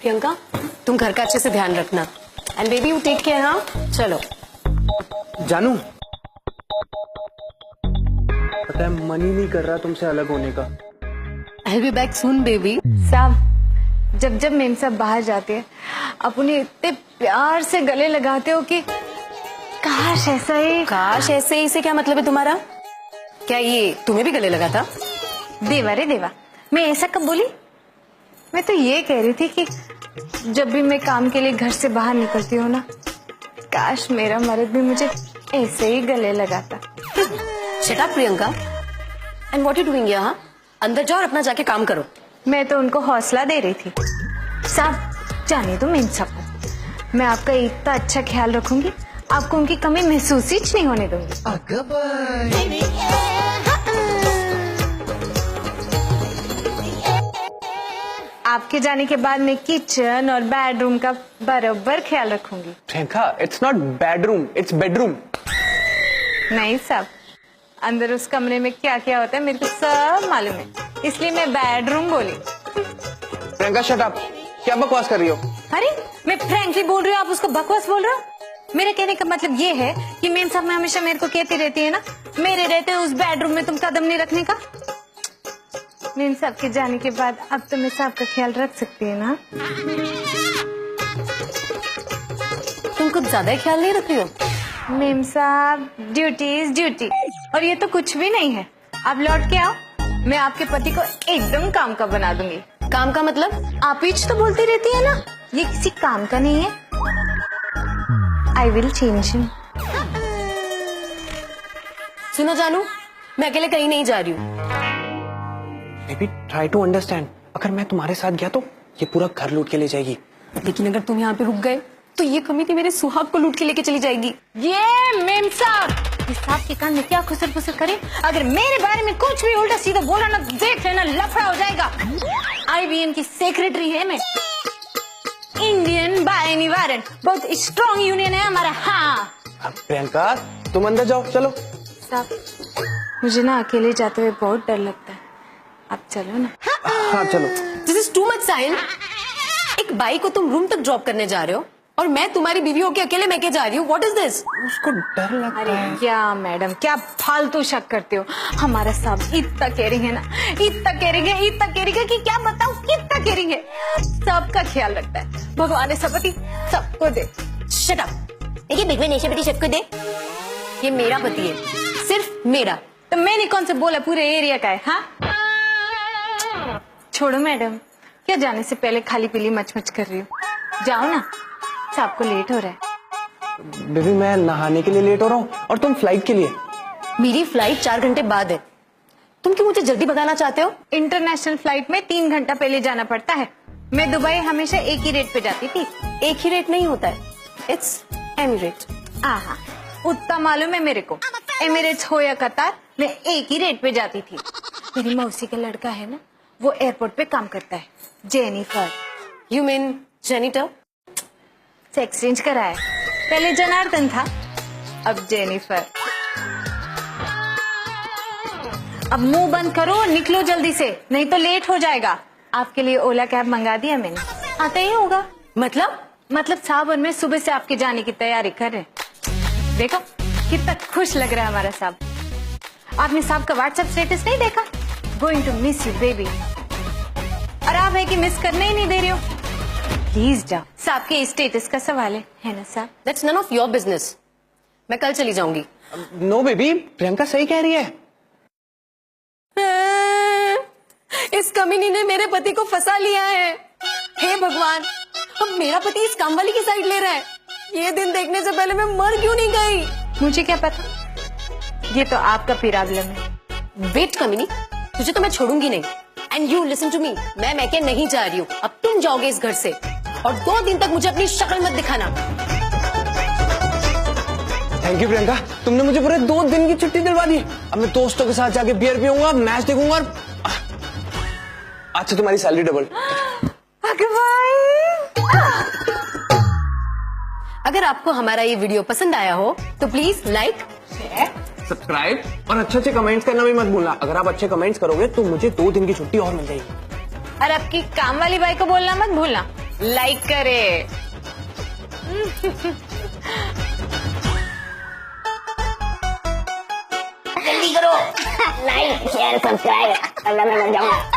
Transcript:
प्रियंका तुम घर का अच्छे से ध्यान रखना and baby you take care. हाँ चलो। जानू पता है मन ही नहीं कर रहा तुमसे अलग होने का। I will be back soon baby. साहब जब जब मेम साहब बाहर जाते हैं आप उन्हें इतने प्यार से गले लगाते हो कि काश ऐसा ही। काश ऐसे ही से क्या मतलब है तुम्हारा? क्या ये तुम्हें भी गले लगा था? देवा रे देवा, मैं ऐसा कब बोली? मैं तो ये कह रही थी कि जब भी मैं काम के लिए घर से बाहर निकलती हूँ ना, काश मेरा मर्द भी मुझे ऐसे ही गले लगाता। Shut up Priyanka. And what you doing यहाँ? अंदर जाओ और अपना जाके काम करो। मैं तो उनको हौसला दे रही थी। साहब जाने दो मेम साहब को, मैं आपका इतना अच्छा ख्याल रखूंगी, आपको उनकी कमी महसूस ही नहीं होने दूंगी। आपके जाने के बाद मैं किचन और बेडरूम का बराबर ख्याल रखूंगी। Priyanka it's not bedroom it's bedroom. नहीं साहब, अंदर उस कमरे में क्या क्या होता है मेरे को सब मालूम है, इसलिए मैं बेडरूम बोली। प्रियंका शट अप, क्या बकवास कर रही हो? अरे मैं फ्रैंकली बोल रही हूँ, आप उसको बकवास बोल रहे हो? मेरे कहने का मतलब ये है कि मेम साहब में हमेशा मेरे को कहती रहती है ना, मेरे रहते उस बेडरूम में तुम कदम नहीं रखने का। मेम साहब के जाने के बाद अब तो मैं साहब का ख्याल रख सकती है ना। तुम कुछ ज्यादा ही ख्याल नहीं रख रही हो। मेम साहब ड्यूटी इज ड्यूटी, और ये तो कुछ भी नहीं है। आप लौट के आओ, मैं आपके पति को एकदम काम का बना दूंगी। काम का मतलब? आप ही तो बोलती रहती है ना, ये किसी काम का नहीं है। I will change him. सुनो जानू, मैं अकेले कहीं नहीं जा रही हूँ। बेबी ट्राई टू अंडरस्टैंड, अगर मैं तुम्हारे साथ गया तो ये पूरा घर लूट के ले जाएगी। लेकिन अगर तुम यहाँ पे रुक गए तो ये कमीनी मेरे सुहाग को लूट के लेके चली जाएगी। ये मेम साहब इस साहब के कान में क्या खुसर फुसर करे, अगर मेरे बारे में कुछ भी उल्टा सीधा बोला ना, देख लेना लफड़ा हो जाएगा। IBM की सेक्रेटरी है मैं, इंडियन बाय निवारण, बहुत स्ट्रॉन्ग यूनियन है हमारा। हाँ प्रियंका तुम अंदर जाओ, चलो। साहब मुझे ना अकेले जाते हुए बहुत डर लगता है, आप चलो ना। हाँ चलो। दिस इज टू मच साहिल। एक बाई को तुम रूम तक ड्रॉप करने जा रहे हो और मैं तुम्हारी बीवी होके अकेले लेके जा रही हूँ। What is this? उसको डर लगता अरे है। क्या मैडम, क्या फालतू शक करते हो। हमारा साहब इतना केयरिंग है ना, इतना केयरिंग है, इतना केयरिंग है कि क्या बताऊं कितना केयरिंग है। सबका ख्याल रखता है, भगवान ने सबकी सबको दे। Shut up. देखिए बिग नेशा बेटी सबको दे। ये मेरा पति है, सिर्फ मेरा। तो मैंने कौन से बोला पूरे एरिया का है? हाँ छोड़ो मैडम, क्या जाने से पहले खाली पीली मच कर रही हो। जाओ ना, साहब को लेट हो रहा है। बेबी मैं नहाने के लिए लेट हो रहा हूँ और तुम फ्लाइट के लिए। मेरी फ्लाइट 4 घंटे बाद है। तुम क्यों मुझे जल्दी भगाना चाहते हो? इंटरनेशनल फ्लाइट में 3 घंटा पहले जाना पड़ता है। मैं दुबई हमेशा एक ही रेट पे जाती थी। एक ही रेट नहीं होता है, इट्स एमिरेट। आहा, उतना मालूम है मेरे को। एमिरेट्स हो या कतार, मैं एक ही रेट पे जाती थी। मेरी मौसी का लड़का है ना, वो एयरपोर्ट पे काम करता है, Jennifer. You mean janitor? Sex change करा है, पहले जनार्दन था, अब जेनिफर। अब मुंह बंद करो और निकलो जल्दी से, नहीं तो लेट हो जाएगा। आपके लिए ओला कैब मंगा दिया मैंने, आता ही होगा। मतलब साहब मैं सुबह से आपके जाने की तैयारी कर रहे हैं। देखो कितना खुश लग रहा है हमारा साहब। आपने साहब का व्हाट्सएप स्टेटस नहीं देखा? Going to miss you baby. और आप है कि मिस करने ही नहीं दे रहे हो। प्लीज जाओ, साहब के स्टेटस का सवाल है ना साहब। That's none of your business. मैं कल चली जाऊंगी। नो बेबी, प्रियंका सही कह रही है। इस कमीनी ने मेरे पति को फंसा लिया है। हे भगवान, अब मेरा पति इस काम वाली की साइड ले रहा है। ये दिन देखने से पहले मैं मर क्यों नहीं गई? मुझे क्या पता, ये तो आपका प्रॉब्लम है। वेट कमीनी, तुझे तो मैं छोड़ूंगी नहीं। And you listen to me, मैं मैके नहीं जा रही हूँ। अब तुम जाओगे इस घर से और 2 दिन तक मुझे अपनी शक्ल मत दिखाना। थैंक यू प्रियंका, तुमने मुझे पूरे 2 दिन की छुट्टी दिलवा दी। अब मैं दोस्तों के साथ जाके बियर पीऊंगा, मैच देखूंगा और अच्छा तुम्हारी सैलरी डबल। अगर आपको हमारा ये वीडियो पसंद आया हो तो प्लीज लाइक, सब्सक्राइब और अच्छे कमेंट्स करना भी मत भूलना। अगर आप अच्छे कमेंट्स करोगे तो मुझे 2 दिन की छुट्टी और मिल जाएगी। और आपकी काम वाली बाई को बोलना मत भूलना, लाइक करे। जल्दी करो, लाइक शेयर सब्सक्राइब, अब मैं मर जाऊंगा।